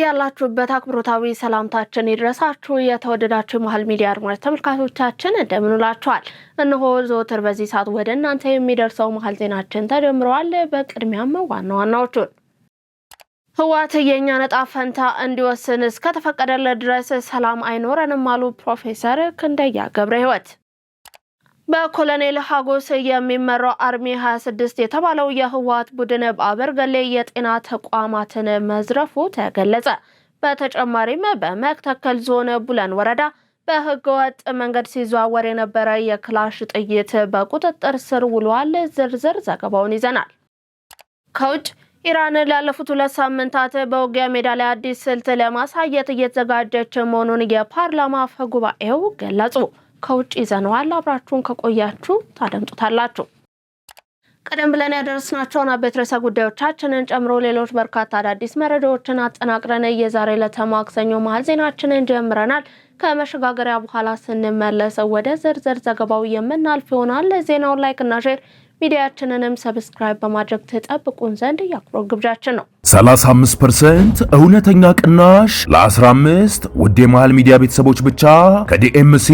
በያላችሁበት አክብሮታዊ ሰላምታችን ይድረሳችሁ የተወደዳችሁ መሃል ሚዲያ አድማጭ ተመልካቾቻችን እንደምንላችኋል። እነሆ ዘወትር በዚህ ሰዓት ወደ እናንተ የሚደርሰው መሃል ዜናችን ተጀምሯል። በቅድሚያም ዋና ዋናዎቹን ህወሓት የኛ ነጣ ፈንታ እንዲወስን እስከተፈቀደለት ድረስ ሰላም አይኖረንም አሉ ፕሮፌሰር ክንደያ ገብረህይወት። በኮሎኔል ሀጎስ የሚመራው አርሚ 26 የተባለው የህወሓት ቡድን በአበርገሌ የጤና ተቋማትን መዝረፉ ተገለጸ። በተጨማሪም በመተከል ዞን ቡለን ወረዳ በህገወጥ መንገድ ሲዘዋወር የነበረ የክላሽ ጥይት በቁጥጥር ስር ውሏል። ዝርዝር ዘገባውን ይዘናል። ከውጭ ኢራን ላለፉት 2 ሳምንታት በውጊያ ሜዳ ላይ አዲስ ስልት ለማሳየት እየተዘጋጀች መሆኑን የፓርላማ አፈ ጉባኤው ገለጹ። ከውጭ ይዘነዋል። አብራችሁን ከቆያችሁ ታደምጡታላችሁ። ቀደም ብለን ያደረስናቸውን አበይት ርዕሰ ጉዳዮቻችንን ጨምሮ ሌሎች በርካታ አዳዲስ መረጃዎችን አጠናቅረን የዛሬ ለተማክሰኞ መሃል ዜናችንን ጀምረናል። ከመሸጋገሪያ በኋላ ስንመለስ ወደ ዝርዝር ዘገባው የምናልፍ ይሆናል። ዜናውን ላይክ እና ሼር ሚዲያችንንም ሰብስክራይብ በማድረግ ተጠብቁን ዘንድ ያክብሮ ግብዣችን ነው። 35% እውነተኛ ቅናሽ ለ15 ውድ የመሃል ሚዲያ ቤተሰቦች ብቻ ከዲኤምሲ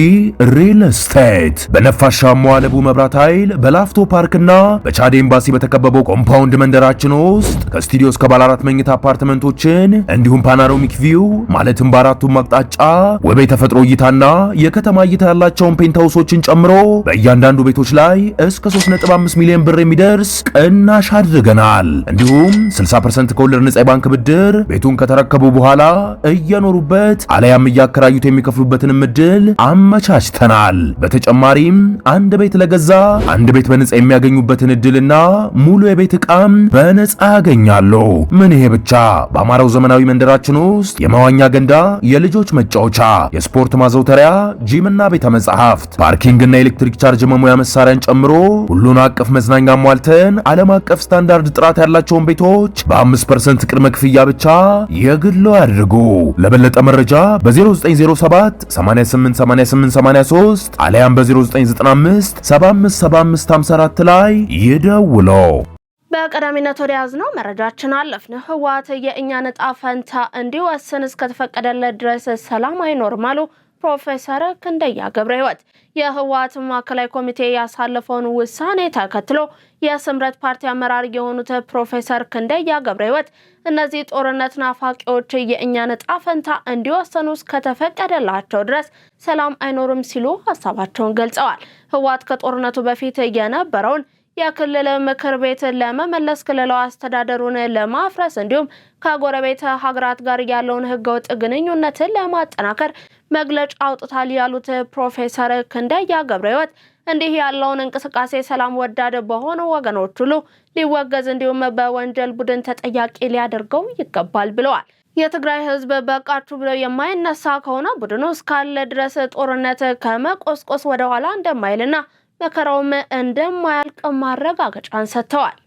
ሪል ስቴት በነፋሻማው ለቡ መብራት ኃይል በላፍቶ ፓርክና በቻድ ኤምባሲ በተከበበው ኮምፓውንድ መንደራችን ውስጥ ከስቱዲዮ እስከ ባለ 4 መኝታ አፓርትመንቶችን እንዲሁም ፓኖራሚክ ቪው ማለትም በአራቱም አቅጣጫ ውብ የተፈጥሮ እይታና የከተማ እይታ ያላቸውን ፔንታውሶችን ጨምሮ በእያንዳንዱ ቤቶች ላይ እስከ 3.5 ሚሊዮን ብር የሚደርስ ቅናሽ አድርገናል። እንዲሁም 60% ከወለድ ነፃ ባንክ ብድር ቤቱን ከተረከቡ በኋላ እየኖሩበት አለያም እያከራዩት የሚከፍሉበትን እድል አመቻችተናል። በተጨማሪም አንድ ቤት ለገዛ አንድ ቤት በነፃ የሚያገኙበትን እድልና ሙሉ የቤት ዕቃም በነፃ ያገኛሉ። ምን ይሄ ብቻ! በአማራው ዘመናዊ መንደራችን ውስጥ የመዋኛ ገንዳ፣ የልጆች መጫወቻ፣ የስፖርት ማዘውተሪያ፣ ጂምና ቤተ መጻሕፍት፣ ፓርኪንግና ኤሌክትሪክ ቻርጅ መሙያ መሳሪያን ጨምሮ ሁሉን አቀፍ መዝናኛ ሟልተን ዓለም አቀፍ ስታንዳርድ ጥራት ያላቸውን ቤቶች በ5% ቅድመ ክፍያ ብቻ የግሎ ያድርጉ። ለበለጠ መረጃ በ0907 888883 አለያም በ0995 757554 ላይ ይደውሉ። በቀዳሚነት ወደ ያዝነው መረጃችን አለፍን። ህወሓት የእኛ ነጣ ፈንታ እንዲወስን እስከተፈቀደለት ድረስ ሰላም አይኖርም አሉ ፕሮፌሰር ክንደያ ገብረህይወት። የህወሓት ማዕከላዊ ኮሚቴ ያሳለፈውን ውሳኔ ተከትሎ የስምረት ፓርቲ አመራር የሆኑት ፕሮፌሰር ክንደያ ገብረህይወት እነዚህ ጦርነት ናፋቂዎች የእኛ ነጣ ፈንታ እንዲወሰኑ እስከተፈቀደላቸው ድረስ ሰላም አይኖርም ሲሉ ሀሳባቸውን ገልጸዋል። ህወሓት ከጦርነቱ በፊት የነበረውን የክልል ምክር ቤት ለመመለስ ክልላዊ አስተዳደሩን ለማፍረስ እንዲሁም ከጎረቤት ሀገራት ጋር ያለውን ህገወጥ ግንኙነትን ለማጠናከር መግለጫ አውጥታል ያሉት ፕሮፌሰር ክንደያ ገብረህይወት እንዲህ ያለውን እንቅስቃሴ ሰላም ወዳድ በሆኑ ወገኖች ሁሉ ሊወገዝ እንዲሁም በወንጀል ቡድን ተጠያቂ ሊያደርገው ይገባል ብለዋል። የትግራይ ህዝብ በቃችሁ ብለው የማይነሳ ከሆነ ቡድኑ እስካለ ድረስ ጦርነት ከመቆስቆስ ወደ ኋላ እንደማይልና መከራውም እንደማያልቅ ማረጋገጫን ሰጥተዋል።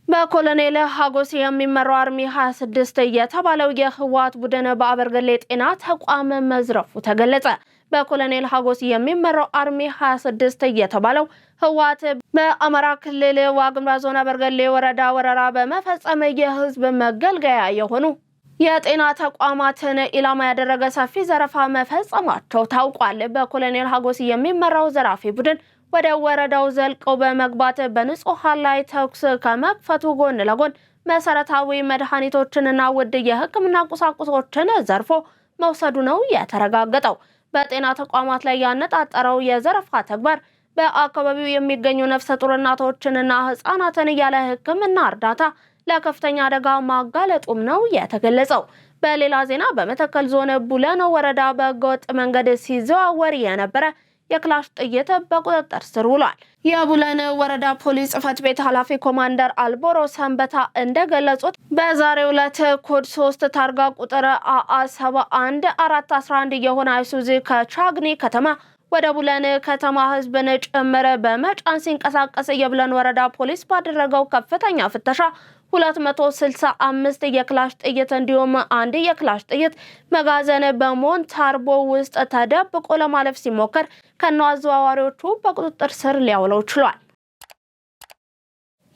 በኮሎኔል ሀጎስ የሚመራው አርሚ 26 የተባለው የህወሓት ቡድን በአበርገሌ ጤና ተቋም መዝረፉ ተገለጸ። በኮሎኔል ሀጎስ የሚመራው አርሚ 26 የተባለው ህወሓት በአማራ ክልል ዋግምራ ዞን አበርገሌ ወረዳ ወረራ በመፈጸም የህዝብ መገልገያ የሆኑ የጤና ተቋማትን ኢላማ ያደረገ ሰፊ ዘረፋ መፈጸማቸው ታውቋል። በኮሎኔል ሀጎስ የሚመራው ዘራፊ ቡድን ወደ ወረዳው ዘልቀው በመግባት በንጹሃን ላይ ተኩስ ከመክፈቱ ጎን ለጎን መሰረታዊ መድኃኒቶችንና ውድ የህክምና ቁሳቁሶችን ዘርፎ መውሰዱ ነው የተረጋገጠው። በጤና ተቋማት ላይ ያነጣጠረው የዘረፋ ተግባር በአካባቢው የሚገኙ ነፍሰ ጡር እናቶችንና ህፃናትን ያለ ህክምና እርዳታ ለከፍተኛ አደጋ ማጋለጡም ነው የተገለጸው። በሌላ ዜና በመተከል ዞን ቡለን ወረዳ በህገወጥ መንገድ ሲዘዋወር የነበረ የክላሽ ጥይት በቁጥጥር ስር ውሏል። የቡለን ወረዳ ፖሊስ ጽሕፈት ቤት ኃላፊ ኮማንደር አልቦሮ ሰንበታ እንደገለጹት በዛሬው ዕለት ኮድ 3 ታርጋ ቁጥር AA71411 የሆነ አይሱዚ ከቻግኒ ከተማ ወደ ቡለን ከተማ ህዝብን ጭምር በመጫን ሲንቀሳቀስ የቡለን ወረዳ ፖሊስ ባደረገው ከፍተኛ ፍተሻ 265 የክላሽ ጥይት እንዲሁም አንድ የክላሽ ጥይት መጋዘን በሞንታርቦ ውስጥ ተደብቆ ለማለፍ ሲሞከር ከነአዘዋዋሪዎቹ በቁጥጥር ስር ሊያውለው ችሏል።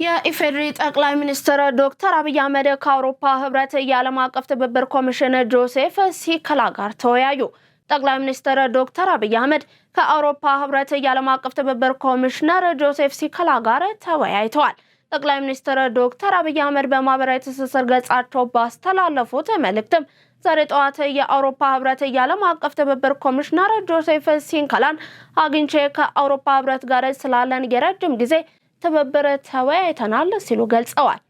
የኢፌዴሪ ጠቅላይ ሚኒስትር ዶክተር አብይ አህመድ ከአውሮፓ ህብረት የዓለም አቀፍ ትብብር ኮሚሽን ጆሴፍ ሲከላ ጋር ተወያዩ። ጠቅላይ ሚኒስትር ዶክተር አብይ አህመድ ከአውሮፓ ህብረት የዓለም አቀፍ ትብብር ኮሚሽነር ጆሴፍ ሲከላ ጋር ተወያይተዋል። ጠቅላይ ሚኒስትር ዶክተር አብይ አህመድ በማህበራዊ ትስስር ገጻቸው ባስተላለፉት መልእክትም ዛሬ ጠዋት የአውሮፓ ህብረት የዓለም አቀፍ ትብብር ኮሚሽነር ጆሴፍ ሲከላን አግኝቼ ከአውሮፓ ህብረት ጋር ስላለን የረጅም ጊዜ ትብብር ተወያይተናል ሲሉ ገልጸዋል።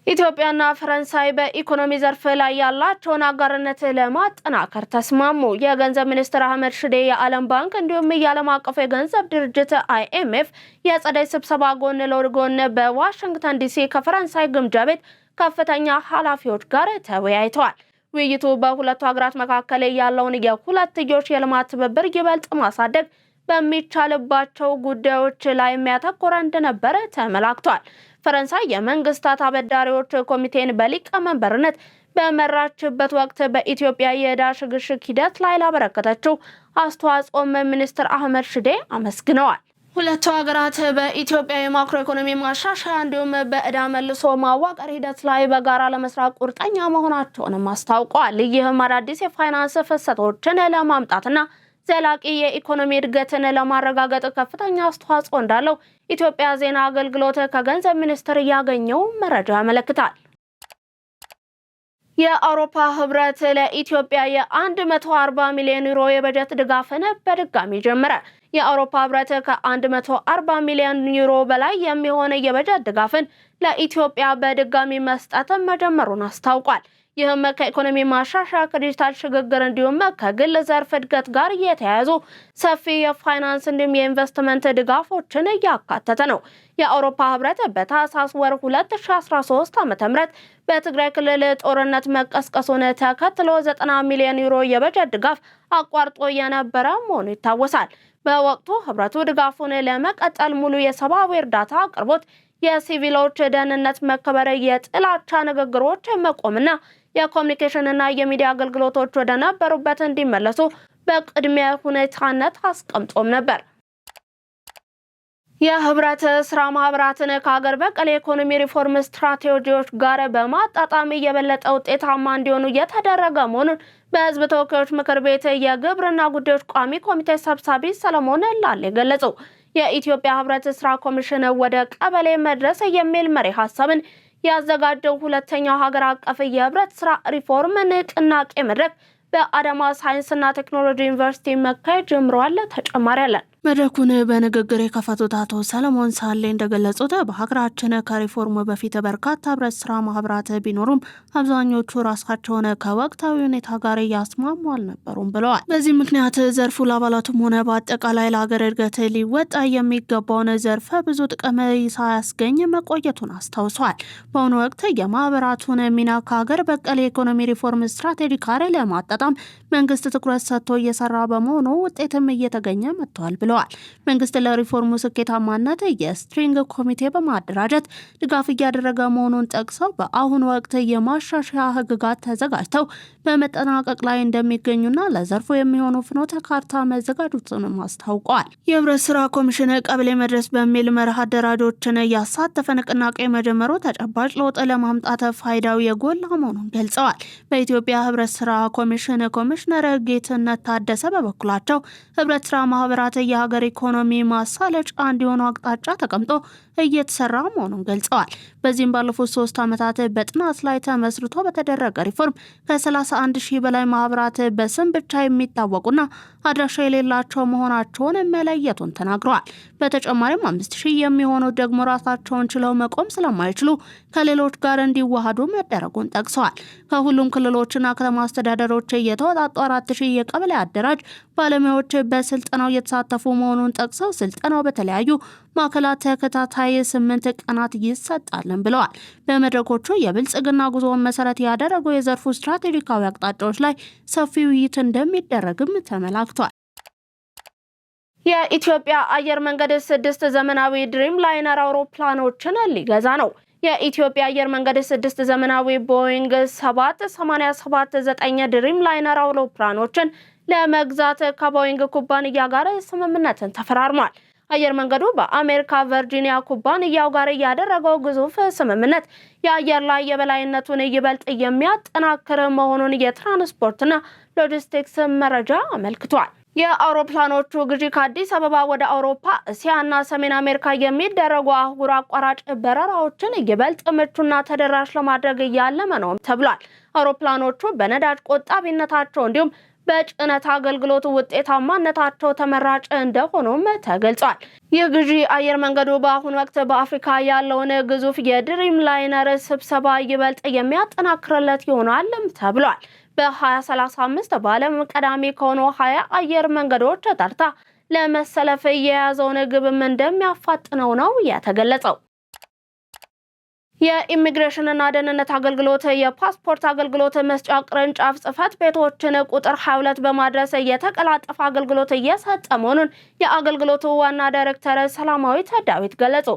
ኢትዮጵያና ፈረንሳይ በኢኮኖሚ ዘርፍ ላይ ያላቸውን አጋርነት ለማጠናከር ተስማሙ። የገንዘብ ሚኒስትር አህመድ ሽዴ የዓለም ባንክ እንዲሁም የዓለም አቀፍ የገንዘብ ድርጅት IMF የጸደይ ስብሰባ ጎን ለጎን በዋሽንግተን ዲሲ ከፈረንሳይ ግምጃ ቤት ከፍተኛ ኃላፊዎች ጋር ተወያይተዋል። ውይይቱ በሁለቱ ሀገራት መካከል ያለውን የሁለትዮሽ የልማት ትብብር ይበልጥ ማሳደግ በሚቻልባቸው ጉዳዮች ላይ የሚያተኮረ እንደነበረ ተመላክቷል። ፈረንሳይ የመንግስታት አበዳሪዎች ኮሚቴን በሊቀመንበርነት በመራችበት ወቅት በኢትዮጵያ የዕዳ ሽግሽግ ሂደት ላይ ላበረከተችው አስተዋጽኦም ሚኒስትር አህመድ ሽዴ አመስግነዋል። ሁለቱ ሀገራት በኢትዮጵያ የማክሮ ኢኮኖሚ ማሻሻያ እንዲሁም በዕዳ መልሶ ማዋቀር ሂደት ላይ በጋራ ለመስራት ቁርጠኛ መሆናቸውንም አስታውቀዋል። ይህም አዳዲስ የፋይናንስ ፍሰቶችን ለማምጣትና ዘላቂ የኢኮኖሚ እድገትን ለማረጋገጥ ከፍተኛ አስተዋጽኦ እንዳለው ኢትዮጵያ ዜና አገልግሎት ከገንዘብ ሚኒስቴር ያገኘው መረጃ ያመለክታል። የአውሮፓ ህብረት ለኢትዮጵያ የ140 ሚሊዮን ዩሮ የበጀት ድጋፍን በድጋሚ ጀመረ። የአውሮፓ ህብረት ከ140 ሚሊዮን ዩሮ በላይ የሚሆን የበጀት ድጋፍን ለኢትዮጵያ በድጋሚ መስጠት መጀመሩን አስታውቋል። ይህም ከኢኮኖሚ ማሻሻያ፣ ከዲጂታል ሽግግር እንዲሁም ከግል ዘርፍ እድገት ጋር የተያያዙ ሰፊ የፋይናንስ እንዲሁም የኢንቨስትመንት ድጋፎችን እያካተተ ነው። የአውሮፓ ህብረት በታህሳስ ወር 2013 ዓ.ም በትግራይ ክልል ጦርነት መቀስቀሱን ተከትሎ 90 ሚሊዮን ዩሮ የበጀት ድጋፍ አቋርጦ የነበረ መሆኑ ይታወሳል። በወቅቱ ህብረቱ ድጋፉን ለመቀጠል ሙሉ የሰብአዊ እርዳታ አቅርቦት፣ የሲቪሎች ደህንነት መከበር፣ የጥላቻ ንግግሮች መቆምና የኮሙኒኬሽንና የሚዲያ አገልግሎቶች ወደ ነበሩበት እንዲመለሱ በቅድሚያ ሁኔታነት አስቀምጦም ነበር። የህብረት ስራ ማህበራትን ከሀገር በቀል የኢኮኖሚ ሪፎርም ስትራቴጂዎች ጋር በማጣጣም የበለጠ ውጤታማ እንዲሆኑ እየተደረገ መሆኑን በህዝብ ተወካዮች ምክር ቤት የግብርና ጉዳዮች ቋሚ ኮሚቴ ሰብሳቢ ሰለሞን ላሌ ገለጹ። የኢትዮጵያ ህብረት ስራ ኮሚሽን ወደ ቀበሌ መድረስ የሚል መሪ ሀሳብን ያዘጋጀው ሁለተኛው ሀገር አቀፍ የህብረት ስራ ሪፎርም ንቅናቄ መድረክ በአዳማ ሳይንስና ቴክኖሎጂ ዩኒቨርሲቲ መካሄድ ጀምሯል። ተጨማሪ አለን። መድረኩን በንግግር የከፈቱት አቶ ሰለሞን ሳሌ እንደገለጹት በሀገራችን ከሪፎርሙ በፊት በርካታ ህብረት ስራ ማህበራት ቢኖሩም አብዛኞቹ ራሳቸውን ከወቅታዊ ሁኔታ ጋር እያስማሙ አልነበሩም ብለዋል። በዚህ ምክንያት ዘርፉ ለአባላቱም ሆነ በአጠቃላይ ለሀገር እድገት ሊወጣ የሚገባውን ዘርፈ ብዙ ጥቅም ሳያስገኝ መቆየቱን አስታውሷል። በአሁኑ ወቅት የማህበራቱን ሚና ከሀገር በቀል የኢኮኖሚ ሪፎርም ስትራቴጂ ጋር ለማጣጣም መንግስት ትኩረት ሰጥቶ እየሰራ በመሆኑ ውጤትም እየተገኘ መጥቷል ብለዋል። መንግስት ለሪፎርሙ ስኬታማነት የስትሪንግ ኮሚቴ በማደራጀት ድጋፍ እያደረገ መሆኑን ጠቅሰው በአሁኑ ወቅት የማሻሻያ ህግጋት ተዘጋጅተው በመጠናቀቅ ላይ እንደሚገኙና ለዘርፉ የሚሆኑ ፍኖተ ካርታ መዘጋጀቱንም አስታውቀዋል። የህብረት ስራ ኮሚሽን ቀበሌ መድረስ በሚል መርህ አደራጆችን ያሳተፈ ንቅናቄ መጀመሩ ተጨባጭ ለውጥ ለማምጣት ፋይዳው የጎላ መሆኑን ገልጸዋል። በኢትዮጵያ ህብረት ስራ ኮሚሽን ኮሚሽነር ጌትነት ታደሰ በበኩላቸው ህብረት ስራ ማህበራት የሀገር ኢኮኖሚ ማሳለጫ እንዲሆኑ አቅጣጫ ተቀምጦ እየተሰራ መሆኑን ገልጸዋል። በዚህም ባለፉት 3 ዓመታት በጥናት ላይ ተመስርቶ በተደረገ ሪፎርም ከ31 ሺህ በላይ ማህበራት በስም ብቻ የሚታወቁና አድራሻ የሌላቸው መሆናቸውን መለየቱን ተናግረዋል። በተጨማሪም 5000 የሚሆኑት ደግሞ ራሳቸውን ችለው መቆም ስለማይችሉ ከሌሎች ጋር እንዲዋሃዱ መደረጉን ጠቅሰዋል። ከሁሉም ክልሎችና ከተማ አስተዳደሮች የተወጣጡ 4000 የቀበሌ አደራጅ ባለሙያዎች በስልጠናው የተሳተፉ መሆኑን ጠቅሰው ስልጠናው በተለያዩ ማዕከላት ተከታታይ 8 ቀናት ይሰጣልን ብለዋል። በመድረኮቹ የብልጽግና ጉዞውን መሰረት ያደረጉ የዘርፉ ስትራቴጂካዊ አቅጣጫዎች ላይ ሰፊ ውይይት እንደሚደረግም ተመላክቷል። የኢትዮጵያ አየር መንገድ 6 ዘመናዊ ድሪም ላይነር አውሮፕላኖችን ሊገዛ ነው። የኢትዮጵያ አየር መንገድ 6 ዘመናዊ ቦይንግ 787-9 ድሪም ላይነር አውሮፕላኖችን ለመግዛት ከቦይንግ ኩባንያ ጋር ስምምነትን ተፈራርሟል። አየር መንገዱ በአሜሪካ ቨርጂኒያ ኩባንያው ጋር ያደረገው ግዙፍ ስምምነት የአየር ላይ የበላይነቱን ይበልጥ የሚያጠናክር መሆኑን የትራንስፖርትና ሎጂስቲክስ መረጃ አመልክቷል። የአውሮፕላኖቹ ግዢ ከአዲስ አበባ ወደ አውሮፓ፣ እስያና ሰሜን አሜሪካ የሚደረጉ አህጉር አቋራጭ በረራዎችን ይበልጥ ምቹና ተደራሽ ለማድረግ ያለመ ነው ተብሏል። አውሮፕላኖቹ በነዳጅ ቆጣቢነታቸው እንዲሁም በጭነት አገልግሎት ውጤታማነታቸው ተመራጭ እንደሆኑም ተገልጿል። ይህ ግዢ አየር መንገዱ በአሁኑ ወቅት በአፍሪካ ያለውን ግዙፍ የድሪም ላይነር ስብሰባ ይበልጥ የሚያጠናክርለት ይሆናልም ተብሏል። በ2035 በዓለም ቀዳሚ ከሆኑ 20 አየር መንገዶች ተርታ ለመሰለፍ የያዘውን ግብም እንደሚያፋጥነው ነው የተገለጸው። የኢሚግሬሽንና ደህንነት አገልግሎት የፓስፖርት አገልግሎት መስጫ ቅርንጫፍ ጽህፈት ቤቶችን ቁጥር 22 በማድረስ የተቀላጠፈ አገልግሎት እየሰጠ መሆኑን የአገልግሎቱ ዋና ዳይሬክተር ሰላማዊት ዳዊት ገለጹ።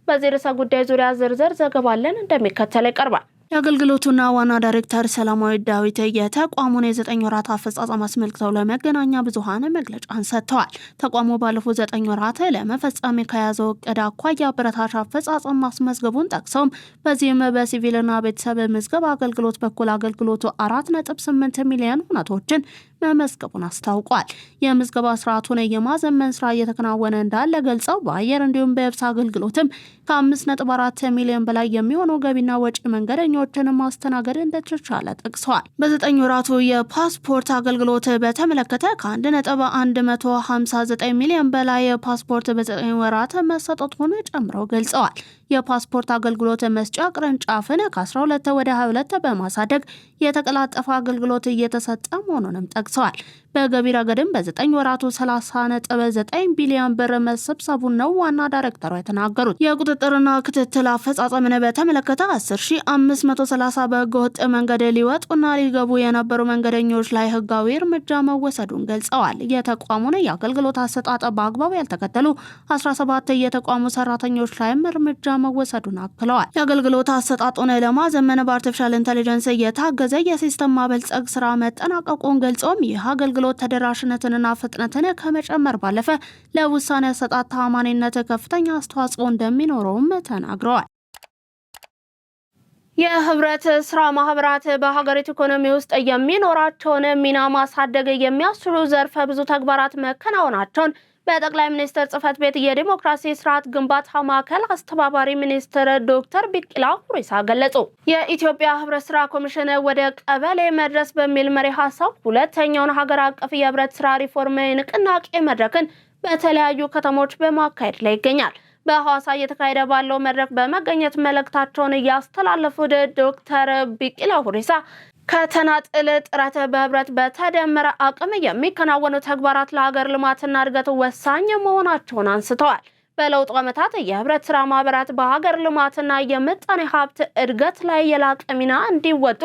በዚህ ርዕሰ ጉዳይ ዙሪያ ዝርዝር ዘገባለን እንደሚከተለው ይቀርባል። የአገልግሎቱና ዋና ዳይሬክተር ሰላማዊት ዳዊት የተቋሙን የ9 ወራት አፈጻጸም አስመልክተው ለመገናኛ ብዙሃን መግለጫን ሰጥተዋል። ተቋሙ ባለፉት 9 ወራት ለመፈጸም ከያዘው እቅድ አኳያ አበረታች አፈጻጸም ማስመዝገቡን ጠቅሰውም በዚህም በሲቪልና ቤተሰብ ምዝገባ አገልግሎት በኩል አገልግሎቱ 4.8 ሚሊዮን ሁነቶችን መመዝገቡን አስታውቋል። የምዝገባ ስርዓቱን የማዘመን ስራ እየተከናወነ እንዳለ ገልጸው በአየር እንዲሁም በየብስ አገልግሎትም ከ5.4 ሚሊዮን በላይ የሚሆኑ ገቢና ወጪ መንገደኞችን ማስተናገድ እንደተቻለ ጠቅሰዋል። በ9 ወራቱ የፓስፖርት አገልግሎት በተመለከተ ከ1.159 ሚሊዮን በላይ ፓስፖርት በ9 ወራት መሰጠቱን ጨምረው ገልጸዋል። የፓስፖርት አገልግሎት መስጫ ቅርንጫፍን ከ12 ወደ 22 በማሳደግ የተቀላጠፈ አገልግሎት እየተሰጠ መሆኑንም ጠቅሰዋል። በገቢ ረገድም በ9 ወራቱ 30.9 ቢሊዮን ብር መሰብሰቡን ነው ዋና ዳይሬክተሯ የተናገሩት። የቁጥጥርና ክትትል አፈጻጸምን በተመለከተ 10530 በህገወጥ መንገድ ሊወጡና ሊገቡ የነበሩ መንገደኞች ላይ ህጋዊ እርምጃ መወሰዱን ገልጸዋል። የተቋሙን የአገልግሎት አሰጣጥ በአግባቡ ያልተከተሉ 17 የተቋሙ ሰራተኞች ላይም እርምጃ መወሰዱን አክለዋል። የአገልግሎት አሰጣጡን ለማዘመን በአርቲፊሻል ኢንተለጀንስ የታገዘ የሲስተም ማበልጸግ ስራ መጠናቀቁን ገልጾም ይህ አገልግሎት ተደራሽነትንና ፍጥነትን ከመጨመር ባለፈ ለውሳኔ አሰጣጥ ተአማኒነት ከፍተኛ አስተዋጽኦ እንደሚኖረውም ተናግረዋል። የህብረት ስራ ማህበራት በሀገሪቱ ኢኮኖሚ ውስጥ የሚኖራቸውን ሚና ማሳደግ የሚያስችሉ ዘርፈ ብዙ ተግባራት መከናወናቸውን በጠቅላይ ሚኒስትር ጽህፈት ቤት የዲሞክራሲ ስርዓት ግንባታ ማዕከል አስተባባሪ ሚኒስትር ዶክተር ቢቂላ ሁሪሳ ገለጹ። የኢትዮጵያ ህብረት ስራ ኮሚሽን ወደ ቀበሌ መድረስ በሚል መሪ ሀሳብ ሁለተኛውን ሀገር አቀፍ የህብረት ስራ ሪፎርም ንቅናቄ መድረክን በተለያዩ ከተሞች በማካሄድ ላይ ይገኛል። በሐዋሳ እየተካሄደ ባለው መድረክ በመገኘት መልእክታቸውን ያስተላለፉት ዶክተር ቢቂላ ሁሪሳ ከተናጥል ጥረት በህብረት በተደመረ አቅም የሚከናወኑ ተግባራት ለሀገር ልማትና እድገት ወሳኝ መሆናቸውን አንስተዋል። በለውጡ ዓመታት የህብረት ስራ ማህበራት በሀገር ልማትና የምጣኔ ሀብት እድገት ላይ የላቀ ሚና እንዲወጡ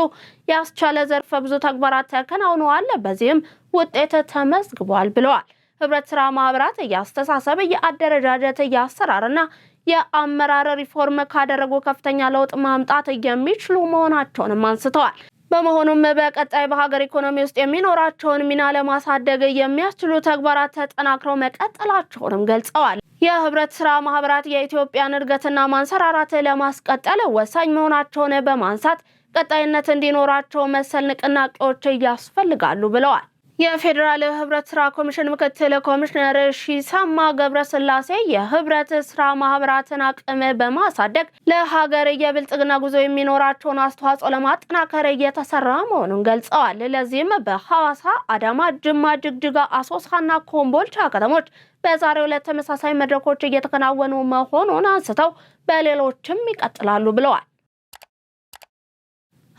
ያስቻለ ዘርፈ ብዙ ተግባራት ተከናውነዋል፣ በዚህም ውጤት ተመዝግቧል ብለዋል። ህብረት ስራ ማህበራት የአስተሳሰብ፣ የአደረጃጀት፣ የአሰራርና የአመራር ሪፎርም ካደረጉ ከፍተኛ ለውጥ ማምጣት የሚችሉ መሆናቸውንም አንስተዋል። በመሆኑም በቀጣይ በሀገር ኢኮኖሚ ውስጥ የሚኖራቸውን ሚና ለማሳደግ የሚያስችሉ ተግባራት ተጠናክረው መቀጠላቸውንም ገልጸዋል። የህብረት ስራ ማህበራት የኢትዮጵያን እድገትና ማንሰራራት ለማስቀጠል ወሳኝ መሆናቸውን በማንሳት ቀጣይነት እንዲኖራቸው መሰል ንቅናቄዎች ያስፈልጋሉ ብለዋል። የፌዴራል ህብረት ስራ ኮሚሽን ምክትል ኮሚሽነር ሺሳማ ገብረስላሴ የህብረት ስራ ማህበራትን አቅም በማሳደግ ለሀገር የብልጽግና ጉዞ የሚኖራቸውን አስተዋጽኦ ለማጠናከር እየተሰራ መሆኑን ገልጸዋል። ለዚህም በሐዋሳ፣ አዳማ፣ ጅማ፣ ጅግጅጋ፣ አሶሳና ኮምቦልቻ ከተሞች በዛሬው ዕለት ተመሳሳይ መድረኮች እየተከናወኑ መሆኑን አንስተው በሌሎችም ይቀጥላሉ ብለዋል።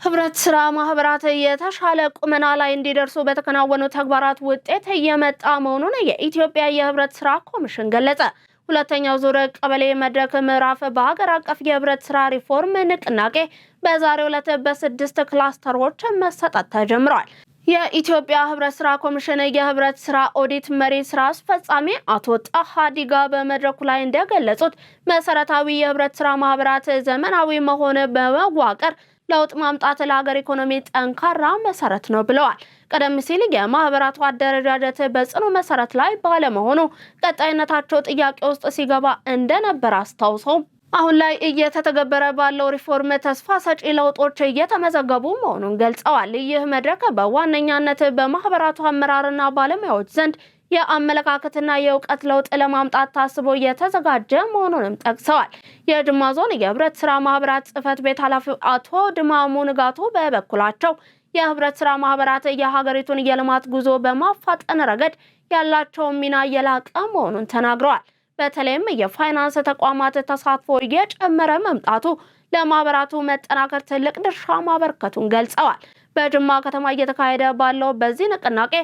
ህብረት ስራ ማህበራት የተሻለ ቁመና ላይ እንዲደርሱ በተከናወኑ ተግባራት ውጤት እየመጣ መሆኑን የኢትዮጵያ የህብረት ስራ ኮሚሽን ገለጸ። ሁለተኛው ዙር ቀበሌ መድረክ ምዕራፍ በሀገር አቀፍ የህብረት ስራ ሪፎርም ንቅናቄ በዛሬው ዕለት በ6 ክላስተሮች መሰጠት ተጀምሯል። የኢትዮጵያ ህብረት ስራ ኮሚሽን የህብረት ስራ ኦዲት መሪ ስራ አስፈጻሚ አቶ ጣሃ ዲጋ በመድረኩ ላይ እንደገለጹት መሰረታዊ የህብረት ስራ ማህበራት ዘመናዊ መሆን በመዋቀር ለውጥ ማምጣት ለሀገር ኢኮኖሚ ጠንካራ መሰረት ነው ብለዋል። ቀደም ሲል የማህበራቱ አደረጃጀት በጽኑ መሰረት ላይ ባለመሆኑ ቀጣይነታቸው ጥያቄ ውስጥ ሲገባ እንደነበር አስታውሰው አሁን ላይ እየተተገበረ ባለው ሪፎርም ተስፋ ሰጪ ለውጦች እየተመዘገቡ መሆኑን ገልጸዋል። ይህ መድረክ በዋነኛነት በማህበራቱ አመራርና ባለሙያዎች ዘንድ የአመለካከትና የእውቀት ለውጥ ለማምጣት ታስቦ የተዘጋጀ መሆኑንም ጠቅሰዋል። የጅማ ዞን የህብረት ስራ ማህበራት ጽህፈት ቤት ኃላፊ አቶ ድማሙ ንጋቱ በበኩላቸው የህብረት ስራ ማህበራት የሀገሪቱን የልማት ጉዞ በማፋጠን ረገድ ያላቸው ሚና የላቀ መሆኑን ተናግረዋል። በተለይም የፋይናንስ ተቋማት ተሳትፎ እየጨመረ መምጣቱ ለማህበራቱ መጠናከር ትልቅ ድርሻ ማበርከቱን ገልጸዋል። በጅማ ከተማ እየተካሄደ ባለው በዚህ ንቅናቄ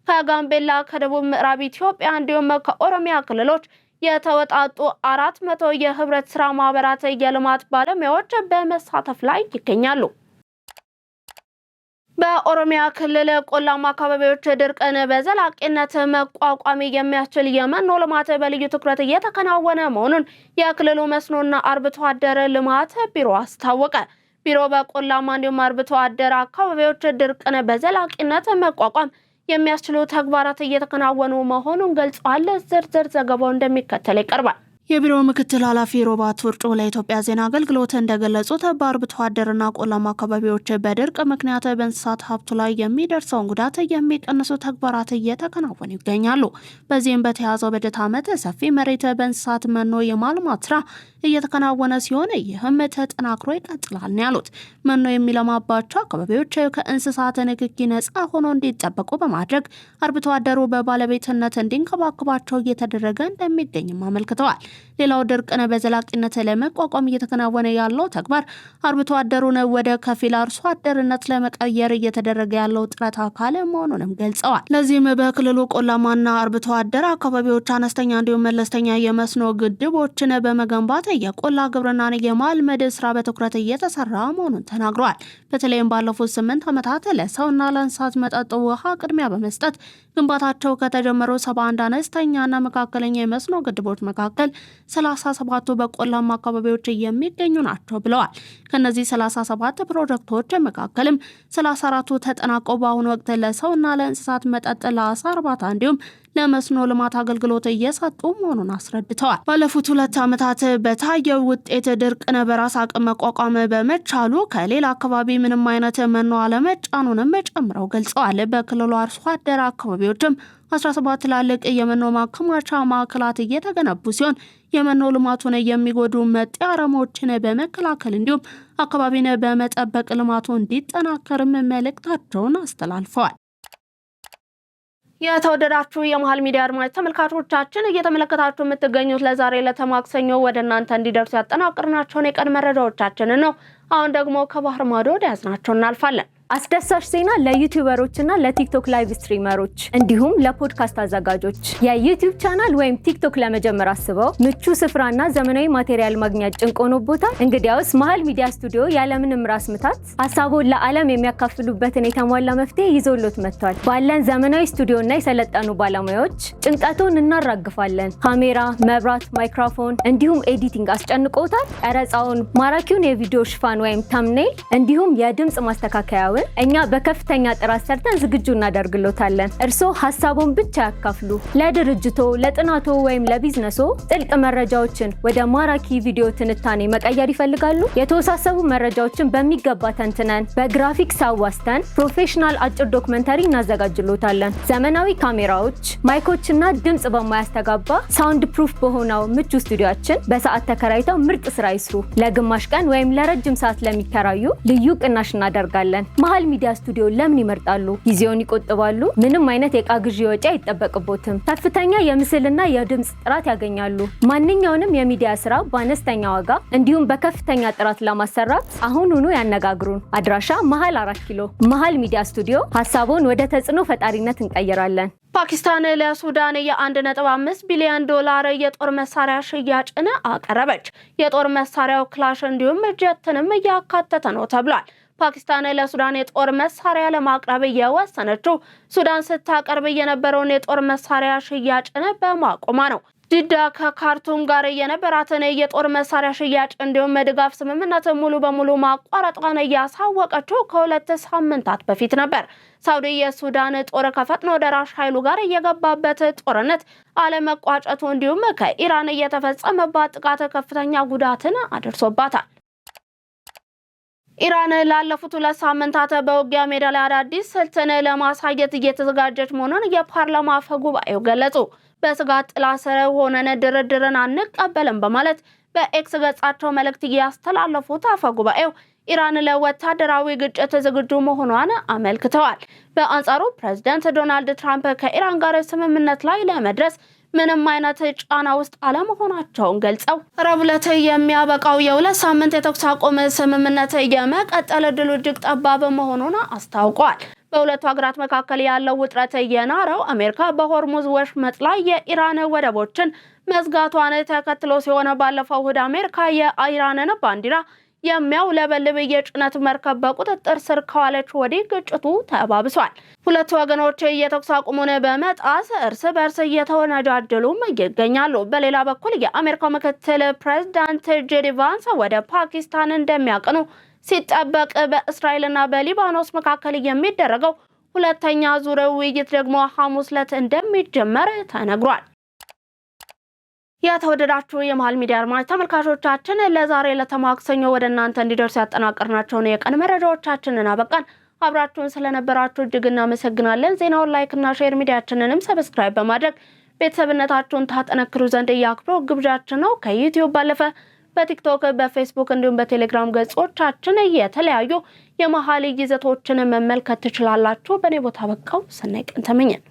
ከጋምቤላ፣ ከደቡብ ምዕራብ ኢትዮጵያ እንዲሁም ከኦሮሚያ ክልሎች የተወጣጡ 400 የህብረት ስራ ማህበራት የልማት ባለሙያዎች በመሳተፍ ላይ ይገኛሉ። በኦሮሚያ ክልል ቆላማ አካባቢዎች ድርቅን በዘላቂነት መቋቋም የሚያስችል የመኖ ልማት በልዩ ትኩረት እየተከናወነ መሆኑን የክልሉ መስኖና አርብቶ አደር ልማት ቢሮ አስታወቀ። ቢሮ በቆላማ እንዲሁም አርብቶ አደር አካባቢዎች ድርቅን በዘላቂነት መቋቋም የሚያስችሉ ተግባራት እየተከናወኑ መሆኑን ገልጿል። ዝርዝር ዘገባው እንደሚከተል ይቀርባል። የቢሮ ምክትል ኃላፊ ሮባት ወርጮ ለኢትዮጵያ ዜና አገልግሎት እንደገለጹት በአርብቶ አደርና ቆላማ አካባቢዎች በድርቅ ምክንያት በእንስሳት ሀብቱ ላይ የሚደርሰውን ጉዳት የሚቀንሱ ተግባራት እየተከናወኑ ይገኛሉ። በዚህም በተያዘው በጀት ዓመት ሰፊ መሬት በእንስሳት መኖ የማልማት ስራ እየተከናወነ ሲሆን ይህም ተጠናክሮ ይቀጥላል ነው ያሉት። መኖ የሚለማባቸው አካባቢዎች ከእንስሳት ንክኪ ነጻ ሆኖ እንዲጠበቁ በማድረግ አርብቶ አደሩ በባለቤትነት እንዲንከባከባቸው እየተደረገ እንደሚገኝም አመልክተዋል። ሌላው ድርቅን በዘላቂነት ለመቋቋም እየተከናወነ ያለው ተግባር አርብቶ አደሩን ወደ ከፊል አርሶ አደርነት ለመቀየር እየተደረገ ያለው ጥረት አካል መሆኑንም ገልጸዋል። ለዚህም በክልሉ ቆላማና አርብቶ አደር አካባቢዎች አነስተኛ እንዲሁም መለስተኛ የመስኖ ግድቦችን በመገንባት የቆላ ግብርናን የማልመድ ስራ በትኩረት እየተሰራ መሆኑን ተናግረዋል። በተለይም ባለፉት 8 ዓመታት ለሰውና ለእንስሳት መጠጥ ውሃ ቅድሚያ በመስጠት ግንባታቸው ከተጀመሩ 71 አነስተኛና መካከለኛ የመስኖ ግድቦች መካከል 37ቱ በቆላማ አካባቢዎች የሚገኙ ናቸው ብለዋል። ከነዚህ 37 ፕሮጀክቶች መካከልም 34ቱ ተጠናቀው በአሁኑ ወቅት ለሰውና ለእንስሳት መጠጥ፣ ለአሳ እርባታ እንዲሁም ለመስኖ ልማት አገልግሎት እየሰጡ መሆኑን አስረድተዋል። ባለፉት 2 ዓመታት በታየው ውጤት ድርቅን በራስ አቅም መቋቋም በመቻሉ ከሌላ አካባቢ ምንም አይነት መኖ አለመጫኑንም ጨምረው ገልጸዋል። በክልሉ አርሶ አደር አካባቢዎችም 17 ትላልቅ የመኖ ማከማቻ ማዕከላት እየተገነቡ ሲሆን የመኖ ልማቱን የሚጎዱ መጤ አረሞችን በመከላከል እንዲሁም አካባቢን በመጠበቅ ልማቱ እንዲጠናከርም መልእክታቸውን አስተላልፈዋል። የተወደዳችሁ የመሃል ሚዲያ አድማጭ ተመልካቾቻችን እየተመለከታችሁ የምትገኙት ለዛሬ ለተማክሰኞ ወደ እናንተ እንዲደርሱ ያጠናቀርናቸውን የቀን መረጃዎቻችንን ነው። አሁን ደግሞ ከባህር ማዶ ወደ ያዝናቸው እናልፋለን። አስደሳች ዜና ለዩቲዩበሮችና ለቲክቶክ ላይቭ ስትሪመሮች እንዲሁም ለፖድካስት አዘጋጆች የዩቲዩብ ቻናል ወይም ቲክቶክ ለመጀመር አስበው ምቹ ስፍራና ዘመናዊ ማቴሪያል ማግኘት ጭንቅ ሆኖቦታል? እንግዲያውስ መሃል ሚዲያ ስቱዲዮ ያለምንም ራስ ምታት ሀሳቡን ለዓለም የሚያካፍሉበትን የተሟላ መፍትሄ ይዞሎት መጥቷል። ባለን ዘመናዊ ስቱዲዮና የሰለጠኑ ባለሙያዎች ጭንቀቱን እናራግፋለን። ካሜራ፣ መብራት፣ ማይክሮፎን እንዲሁም ኤዲቲንግ አስጨንቆታል? ቀረጻውን፣ ማራኪውን የቪዲዮ ሽፋን ወይም ተምኔል እንዲሁም የድምጽ ማስተካከያውን እኛ በከፍተኛ ጥራት ሰርተን ዝግጁ እናደርግሎታለን። እርስዎ ሐሳቡን ብቻ ያካፍሉ። ለድርጅቶ፣ ለጥናቶ ወይም ለቢዝነሶ ጥልቅ መረጃዎችን ወደ ማራኪ ቪዲዮ ትንታኔ መቀየር ይፈልጋሉ? የተወሳሰቡ መረጃዎችን በሚገባ ተንትነን በግራፊክስ አዋስተን ፕሮፌሽናል አጭር ዶክመንተሪ እናዘጋጅሎታለን። ዘመናዊ ካሜራዎች፣ ማይኮችና ድምጽ በማያስተጋባ ሳውንድ ፕሩፍ በሆነው ምቹ ስቱዲዮአችን በሰዓት ተከራይተው ምርጥ ስራ ይስሩ። ለግማሽ ቀን ወይም ለረጅም ሰዓት ለሚከራዩ ልዩ ቅናሽ እናደርጋለን። መሃል ሚዲያ ስቱዲዮ ለምን ይመርጣሉ? ጊዜውን ይቆጥባሉ። ምንም አይነት የዕቃ ግዢ ወጪ አይጠበቅቦትም። ከፍተኛ የምስልና የድምጽ ጥራት ያገኛሉ። ማንኛውንም የሚዲያ ስራ በአነስተኛ ዋጋ እንዲሁም በከፍተኛ ጥራት ለማሰራት አሁኑኑ ያነጋግሩን። አድራሻ መሃል 4 ኪሎ። መሃል ሚዲያ ስቱዲዮ ሐሳቡን ወደ ተጽዕኖ ፈጣሪነት እንቀይራለን። ፓኪስታን ለሱዳን የ1.5 ቢሊዮን ዶላር የጦር መሳሪያ ሽያጭን አቀረበች። የጦር መሳሪያው ክላሽ እንዲሁም ጀትንም ያካተተ ነው ተብሏል። ፓኪስታን ለሱዳን የጦር መሳሪያ ለማቅረብ የወሰነችው ሱዳን ስታቀርብ የነበረውን የጦር መሳሪያ ሽያጭን በማቆሟ ነው። ጅዳ ከካርቱም ጋር የነበራትን የጦር መሳሪያ ሽያጭ እንዲሁም ድጋፍ ስምምነት ሙሉ በሙሉ ማቋረጧን ያሳወቀችው ከሁለት ሳምንታት በፊት ነበር። ሳውዲ የሱዳን ጦር ከፈጥኖ ደራሽ ኃይሉ ጋር የገባበት ጦርነት አለመቋጨቱ እንዲሁም ከኢራን የተፈጸመባት ጥቃት ከፍተኛ ጉዳትን አድርሶባታል። ኢራን ላለፉት 2 ሳምንታት በውጊያ ሜዳ ላይ አዳዲስ ስልትን ለማሳየት እየተዘጋጀች መሆኑን የፓርላማ አፈ ጉባኤው ገለጹ። በስጋት ጥላ ስር ሆነን ድርድርን አንቀበልም በማለት በኤክስ ገጻቸው መልእክት ያስተላለፉት አፈ ጉባኤው ኢራን ለወታደራዊ ግጭት ዝግጁ መሆኗን አመልክተዋል። በአንጻሩ ፕሬዝዳንት ዶናልድ ትራምፕ ከኢራን ጋር ስምምነት ላይ ለመድረስ ምንም አይነት ጫና ውስጥ አለመሆናቸውን ገልጸው ረቡዕ ዕለት የሚያበቃው የ2 ሳምንት የተኩስ አቁም ስምምነት የመቀጠል ዕድሉ እጅግ ጠባብ መሆኑን አስታውቀዋል። በሁለቱ ሀገራት መካከል ያለው ውጥረት የናረው አሜሪካ በሆርሙዝ ወሽመጥ ላይ የኢራን ወደቦችን መዝጋቷን ተከትሎ ሲሆን ባለፈው እሁድ አሜሪካ የኢራንን ባንዲራ የሚያውለበልብ የጭነት መርከብ በቁጥጥር ስር ከዋለች ወዲህ ግጭቱ ተባብሷል። ሁለቱ ወገኖች የተኩስ አቁሙን በመጣስ እርስ በርስ እየተወነጃጀሉም ይገኛሉ። በሌላ በኩል የአሜሪካው ምክትል ፕሬዝዳንት ጄዲ ቫንስ ወደ ፓኪስታን እንደሚያቀኑ ሲጠበቅ በእስራኤልና በሊባኖስ መካከል የሚደረገው ሁለተኛ ዙር ውይይት ደግሞ ሐሙስ ዕለት እንደሚጀመር ተነግሯል። የተወደዳችሁ የመሃል ሚዲያ አድማጭ ተመልካቾቻችን ለዛሬ ለተማክሰኞ ወደ እናንተ እንዲደርሱ ያጠናቀርናቸውን የቀን መረጃዎቻችንን አበቃን። አብራችሁን ስለነበራችሁ እጅግ እናመሰግናለን። ዜናውን ላይክ እና ሼር፣ ሚዲያችንንም ሰብስክራይብ በማድረግ ቤተሰብነታችሁን ታጠነክሩ ዘንድ የአክብሮት ግብዣችን ነው። ከዩቲዩብ ባለፈ በቲክቶክ፣ በፌስቡክ እንዲሁም በቴሌግራም ገጾቻችን የተለያዩ የመሃል ይዘቶችን መመልከት ትችላላችሁ። በኔ ቦታ በቃው። ሰናይ ቀን ተመኘን።